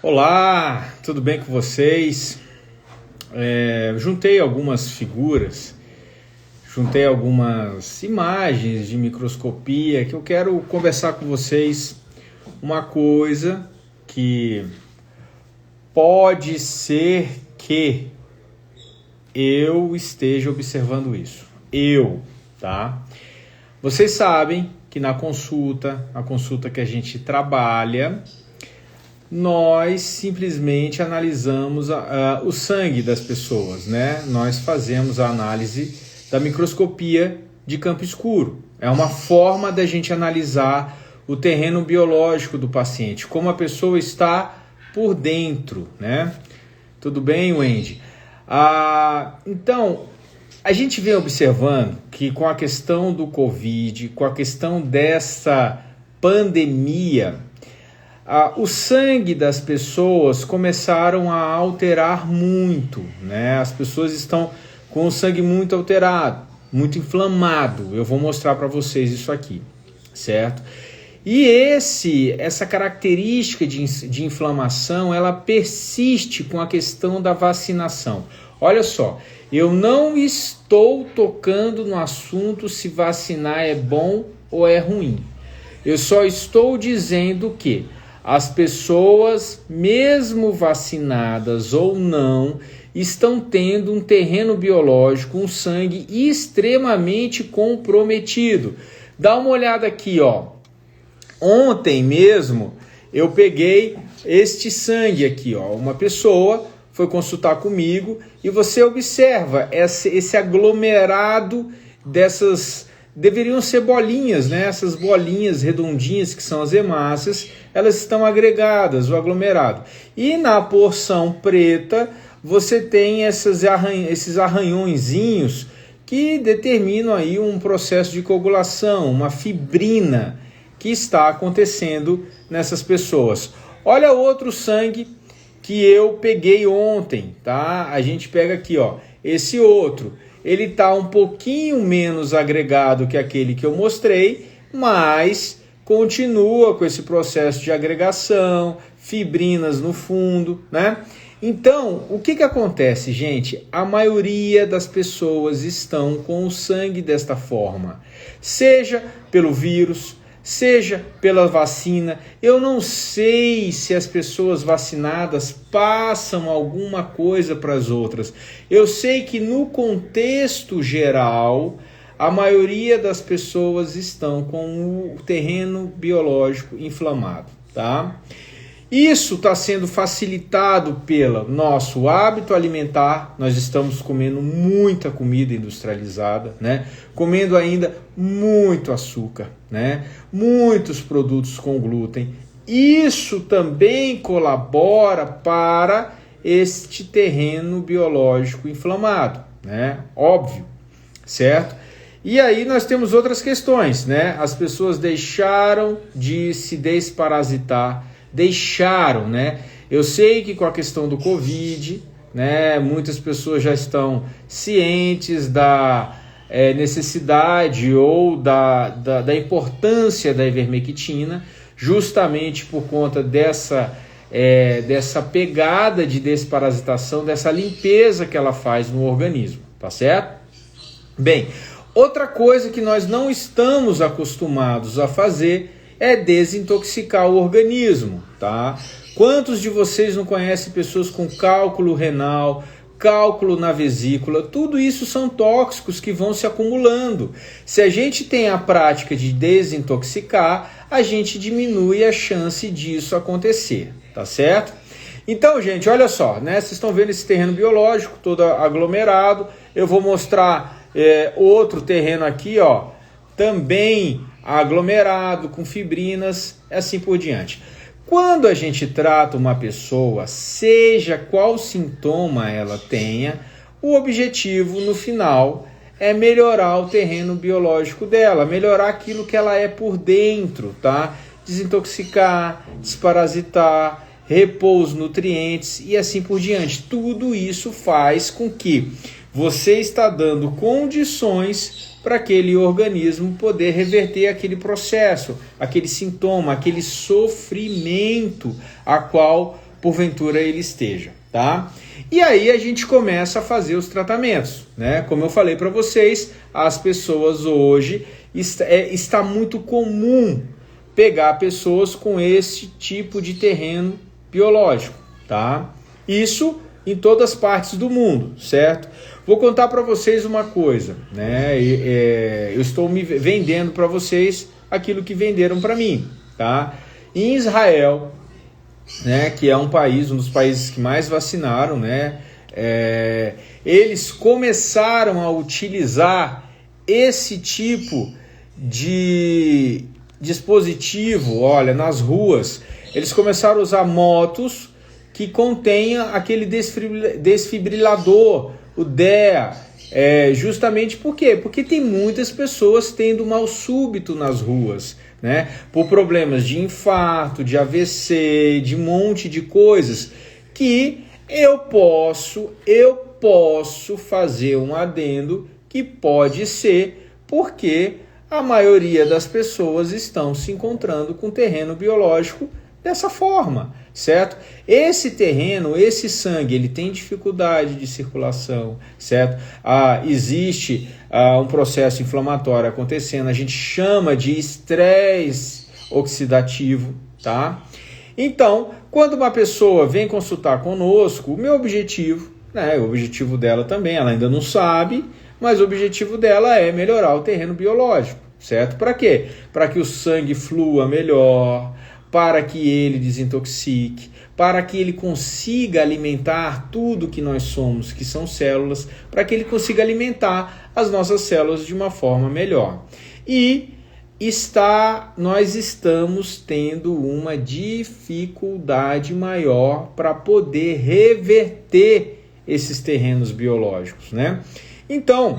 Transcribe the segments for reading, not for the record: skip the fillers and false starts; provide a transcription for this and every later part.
Olá, tudo bem com vocês? Juntei algumas figuras, juntei algumas imagens de microscopia que eu quero conversar com vocês uma coisa que pode ser que eu esteja observando isso. Tá? Vocês sabem que na consulta, a consulta que a gente trabalha, nós simplesmente analisamos o sangue das pessoas, né? Nós fazemos a análise da microscopia de campo escuro. É uma forma da gente analisar o terreno biológico do paciente, como a pessoa está por dentro, né? Tudo bem, Wendy? Então, a gente vem observando que com a questão do Covid, com a questão dessa pandemia, o sangue das pessoas começaram a alterar muito, né? As pessoas estão com o sangue muito alterado, muito inflamado. Eu vou mostrar para vocês isso aqui, certo? E essa característica de inflamação, ela persiste com a questão da vacinação. Olha só, eu não estou tocando no assunto se vacinar é bom ou é ruim. Eu só estou dizendo que as pessoas, mesmo vacinadas ou não, estão tendo um terreno biológico, um sangue extremamente comprometido. Dá uma olhada aqui, ó. Ontem mesmo eu peguei este sangue aqui, ó. Uma pessoa foi consultar comigo e você observa esse aglomerado dessas, deveriam ser bolinhas, né? Essas bolinhas redondinhas que são as hemácias, elas estão agregadas, o aglomerado. E na porção preta você tem esses arranhõezinhos que determinam aí um processo de coagulação, uma fibrina que está acontecendo nessas pessoas. Olha outro sangue que eu peguei ontem, tá? A gente pega aqui, ó, esse outro. Ele está um pouquinho menos agregado que aquele que eu mostrei, mas continua com esse processo de agregação, fibrinas no fundo, né? Então, o que acontece, gente? A maioria das pessoas estão com o sangue desta forma, seja pelo vírus, seja pela vacina. Eu não sei se as pessoas vacinadas passam alguma coisa para as outras. Eu sei que no contexto geral, a maioria das pessoas estão com o terreno biológico inflamado, tá? Isso está sendo facilitado pelo nosso hábito alimentar. Nós estamos comendo muita comida industrializada, né? Comendo ainda muito açúcar, né? Muitos produtos com glúten. Isso também colabora para este terreno biológico inflamado, né? Óbvio, certo? E aí nós temos outras questões, né? As pessoas deixaram de se desparasitar, né? Eu sei que com a questão do Covid, né, muitas pessoas já estão cientes da necessidade ou da importância da ivermectina, justamente por conta dessa pegada de desparasitação, dessa limpeza que ela faz no organismo, tá certo? Bem, outra coisa que nós não estamos acostumados a fazer é desintoxicar o organismo, tá? Quantos de vocês não conhecem pessoas com cálculo renal, cálculo na vesícula? Tudo isso são tóxicos que vão se acumulando. Se a gente tem a prática de desintoxicar, a gente diminui a chance disso acontecer, tá certo? Então, gente, olha só, né? Vocês estão vendo esse terreno biológico todo aglomerado. Eu vou mostrar outro terreno aqui, ó, também aglomerado, com fibrinas, assim por diante. Quando a gente trata uma pessoa, seja qual sintoma ela tenha, o objetivo no final é melhorar o terreno biológico dela, melhorar aquilo que ela é por dentro, tá? Desintoxicar, desparasitar, repor os nutrientes e assim por diante. Tudo isso faz com que você está dando condições para aquele organismo poder reverter aquele processo, aquele sintoma, aquele sofrimento a qual porventura ele esteja, tá? E aí a gente começa a fazer os tratamentos, né? Como eu falei para vocês, as pessoas hoje, está muito comum pegar pessoas com esse tipo de terreno biológico, tá? Isso em todas as partes do mundo, certo? Vou contar para vocês uma coisa, né? Eu estou me vendendo para vocês aquilo que venderam para mim, tá? Em Israel, né, que é um dos países que mais vacinaram, né? Eles começaram a utilizar esse tipo de dispositivo, olha, nas ruas. Eles começaram a usar motos que contenha aquele desfibrilador, o DEA, justamente por quê? Porque tem muitas pessoas tendo mal súbito nas ruas, né? Por problemas de infarto, de AVC, de um monte de coisas que eu posso fazer um adendo que pode ser porque a maioria das pessoas estão se encontrando com terreno biológico dessa forma, certo? Esse terreno, esse sangue, ele tem dificuldade de circulação, certo? Existe um processo inflamatório acontecendo, a gente chama de estresse oxidativo, tá? Então, quando uma pessoa vem consultar conosco, o meu objetivo, né, o objetivo dela também, ela ainda não sabe, mas o objetivo dela é melhorar o terreno biológico, certo? Para quê? Para que o sangue flua melhor, para que ele desintoxique, para que ele consiga alimentar tudo que nós somos, que são células, para que ele consiga alimentar as nossas células de uma forma melhor. E nós estamos tendo uma dificuldade maior para poder reverter esses terrenos biológicos, né? Então,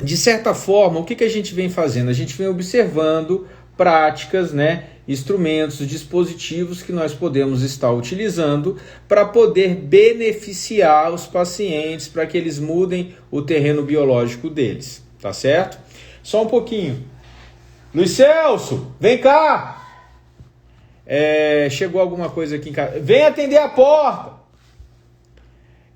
de certa forma, o que a gente vem fazendo? A gente vem observando práticas, né, instrumentos, dispositivos que nós podemos estar utilizando para poder beneficiar os pacientes, para que eles mudem o terreno biológico deles, tá certo? Só um pouquinho. Luiz Celso, vem cá! Chegou alguma coisa aqui em casa. Vem atender a porta!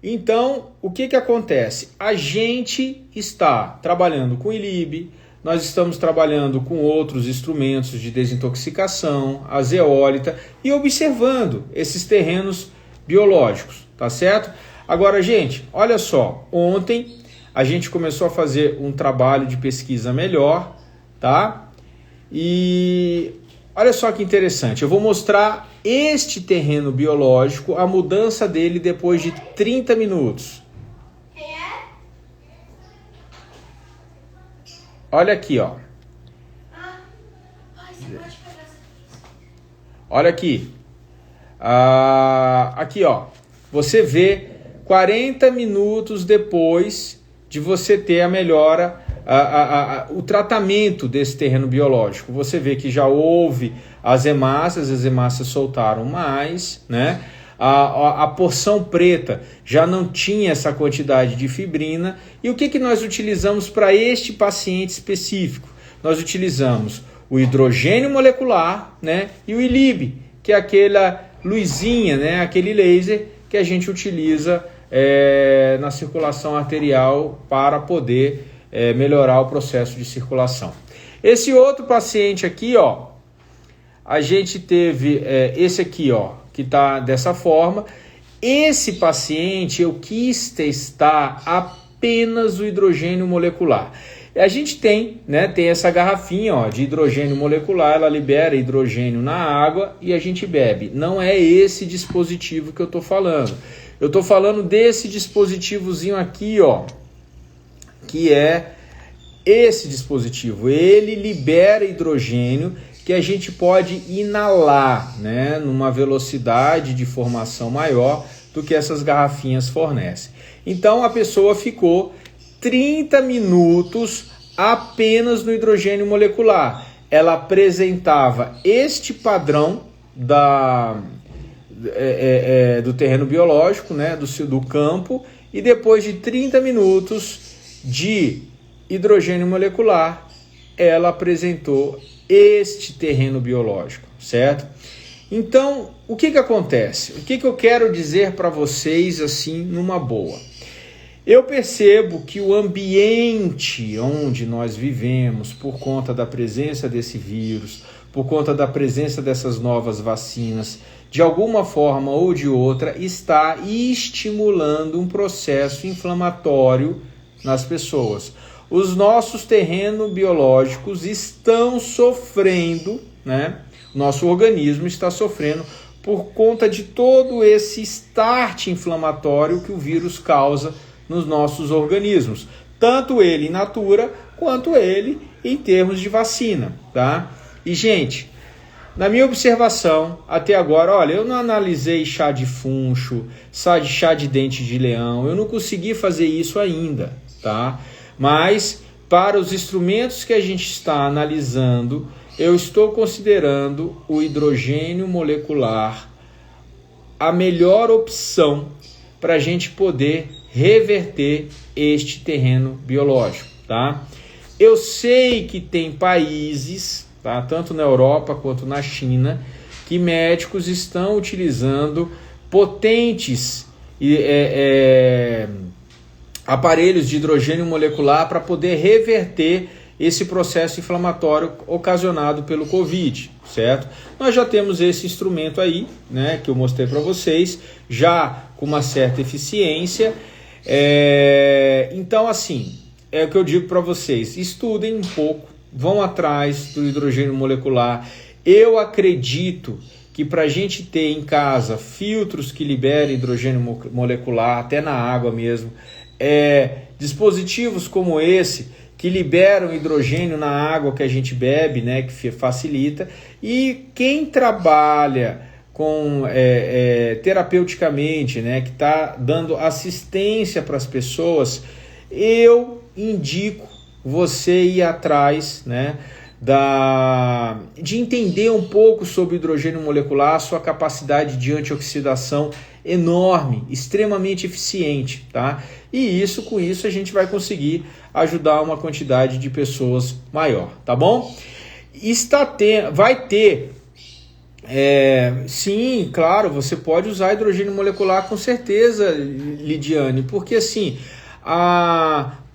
Então, o que acontece? A gente está trabalhando com ILIB, nós estamos trabalhando com outros instrumentos de desintoxicação, a zeólita, e observando esses terrenos biológicos, tá certo? Agora, gente, olha só, ontem a gente começou a fazer um trabalho de pesquisa melhor, tá? E olha só que interessante, eu vou mostrar este terreno biológico, a mudança dele depois de 30 minutos. Olha aqui, ó. Olha aqui. Aqui, ó. Você vê 40 minutos depois de você ter a melhora, o tratamento desse terreno biológico. Você vê que já houve as hemácias soltaram mais, né? A porção preta já não tinha essa quantidade de fibrina. E o que nós utilizamos para este paciente específico? Nós utilizamos o hidrogênio molecular, né, e o ILIB, que é aquela luzinha, né, aquele laser que a gente utiliza na circulação arterial para poder melhorar o processo de circulação. Esse outro paciente aqui, ó, a gente teve esse aqui, ó, que está dessa forma. Esse paciente eu quis testar apenas o hidrogênio molecular. A gente tem essa garrafinha, ó, de hidrogênio molecular, ela libera hidrogênio na água e a gente bebe. Não é esse dispositivo que eu estou falando. Eu estou falando desse dispositivozinho aqui, ó, que é esse dispositivo. Ele libera hidrogênio que a gente pode inalar, né, numa velocidade de formação maior do que essas garrafinhas fornecem. Então a pessoa ficou 30 minutos apenas no hidrogênio molecular. Ela apresentava este padrão do terreno biológico, né, do campo, e depois de 30 minutos de hidrogênio molecular, ela apresentou este terreno biológico, certo? Então, o que acontece? O que eu quero dizer para vocês assim, numa boa? Eu percebo que o ambiente onde nós vivemos, por conta da presença desse vírus, por conta da presença dessas novas vacinas, de alguma forma ou de outra, está estimulando um processo inflamatório nas pessoas. Os nossos terrenos biológicos estão sofrendo, né? Nosso organismo está sofrendo por conta de todo esse start inflamatório que o vírus causa nos nossos organismos, tanto ele in natura quanto ele em termos de vacina, tá? E gente, na minha observação até agora, olha, eu não analisei chá de funcho, chá de dente de leão, eu não consegui fazer isso ainda, tá? Mas para os instrumentos que a gente está analisando, eu estou considerando o hidrogênio molecular a melhor opção para a gente poder reverter este terreno biológico, tá? Eu sei que tem países, tá, tanto na Europa quanto na China, que médicos estão utilizando potentes aparelhos de hidrogênio molecular para poder reverter esse processo inflamatório ocasionado pelo Covid, certo? Nós já temos esse instrumento aí, né, que eu mostrei para vocês, já com uma certa eficiência. Então, assim, é o que eu digo para vocês, estudem um pouco, vão atrás do hidrogênio molecular. Eu acredito que para a gente ter em casa filtros que liberem hidrogênio molecular, até na água mesmo, dispositivos como esse, que liberam hidrogênio na água que a gente bebe, né, que facilita, e quem trabalha com terapeuticamente, né, que está dando assistência para as pessoas, eu indico você ir atrás, né, de entender um pouco sobre o hidrogênio molecular, sua capacidade de antioxidação enorme, extremamente eficiente, tá? E com isso a gente vai conseguir ajudar uma quantidade de pessoas maior, tá bom? Vai ter, sim, claro, você pode usar hidrogênio molecular com certeza, Lidiane, porque assim,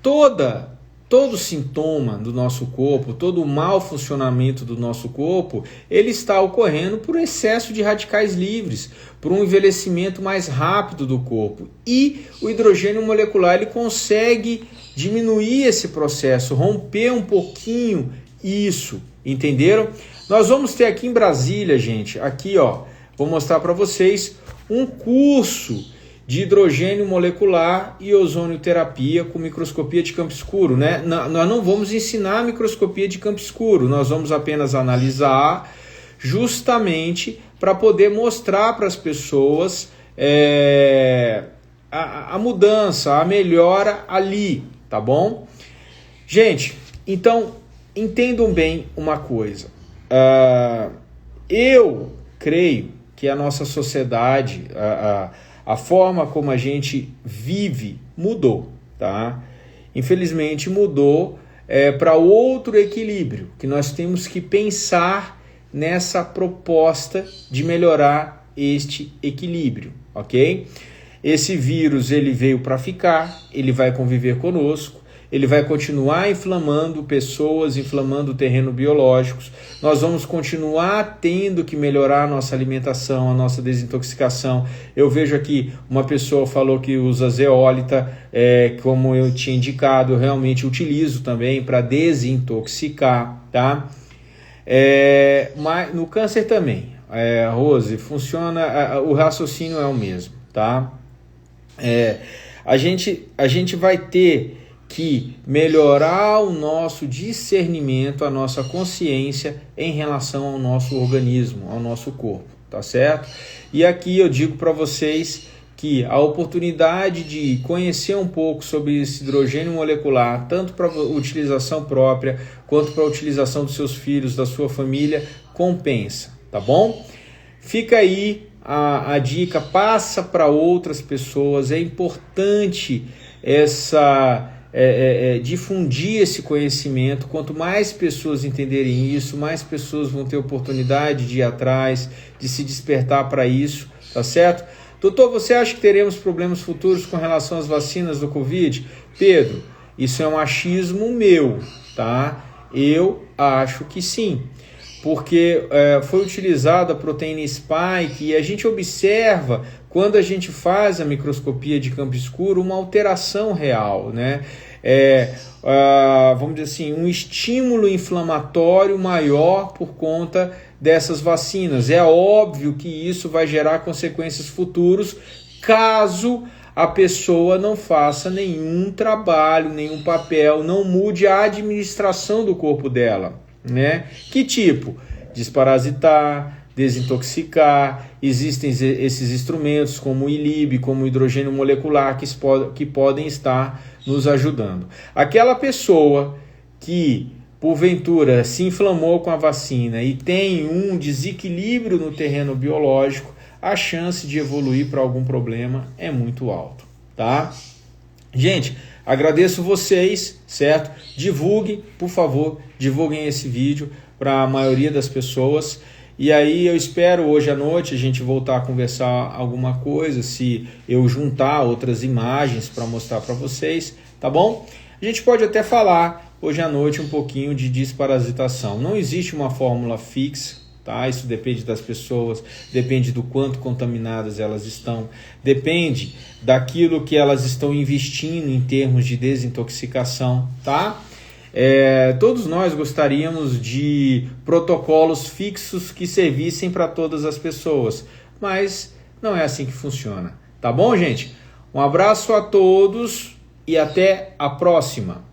todo sintoma do nosso corpo, todo o mau funcionamento do nosso corpo, ele está ocorrendo por excesso de radicais livres, por um envelhecimento mais rápido do corpo. E o hidrogênio molecular ele consegue diminuir esse processo, romper um pouquinho isso, entenderam? Nós vamos ter aqui em Brasília, gente, aqui ó, vou mostrar para vocês um curso de hidrogênio molecular e ozonioterapia com microscopia de campo escuro, né? Nós não vamos ensinar a microscopia de campo escuro, nós vamos apenas analisar justamente para poder mostrar para as pessoas a mudança, a melhora ali, tá bom? Gente, então entendam bem uma coisa, eu creio que a nossa sociedade, a forma como a gente vive mudou, tá? Infelizmente mudou para outro equilíbrio, que nós temos que pensar nessa proposta de melhorar este equilíbrio, ok? Esse vírus ele veio para ficar, ele vai conviver conosco, ele vai continuar inflamando pessoas, inflamando o terreno biológico. Nós vamos continuar tendo que melhorar a nossa alimentação, a nossa desintoxicação. Eu vejo aqui uma pessoa falou que usa zeólita, como eu tinha indicado, eu realmente utilizo também para desintoxicar, tá? Mas no câncer também, Rose, funciona, o raciocínio é o mesmo, tá? A gente vai ter que melhorar o nosso discernimento, a nossa consciência em relação ao nosso organismo, ao nosso corpo, tá certo? E aqui eu digo para vocês que a oportunidade de conhecer um pouco sobre esse hidrogênio molecular, tanto para utilização própria, quanto para a utilização dos seus filhos, da sua família, compensa, tá bom? Fica aí a dica, passa para outras pessoas, é importante difundir esse conhecimento. Quanto mais pessoas entenderem isso, mais pessoas vão ter oportunidade de ir atrás, de se despertar para isso, tá certo? Doutor, você acha que teremos problemas futuros com relação às vacinas do Covid? Pedro, isso é um achismo meu, tá? Eu acho que sim, porque foi utilizada a proteína spike e a gente observa, quando a gente faz a microscopia de campo escuro, uma alteração real, né? Vamos dizer assim, um estímulo inflamatório maior por conta dessas vacinas. É óbvio que isso vai gerar consequências futuras caso a pessoa não faça nenhum trabalho, nenhum papel, não mude a administração do corpo dela, né? Que tipo? Desparasitar, desintoxicar. Existem esses instrumentos como o ILIB, como o hidrogênio molecular, que podem estar nos ajudando. Aquela pessoa que porventura se inflamou com a vacina e tem um desequilíbrio no terreno biológico, a chance de evoluir para algum problema é muito alto, tá? Gente, agradeço vocês, certo? Divulguem, por favor, divulguem esse vídeo para a maioria das pessoas. E aí eu espero hoje à noite a gente voltar a conversar alguma coisa, se eu juntar outras imagens para mostrar para vocês, tá bom? A gente pode até falar hoje à noite um pouquinho de desparasitação. Não existe uma fórmula fixa, tá? Isso depende das pessoas, depende do quanto contaminadas elas estão, depende daquilo que elas estão investindo em termos de desintoxicação, tá? Todos nós gostaríamos de protocolos fixos que servissem para todas as pessoas, mas não é assim que funciona, tá bom, gente? Um abraço a todos e até a próxima!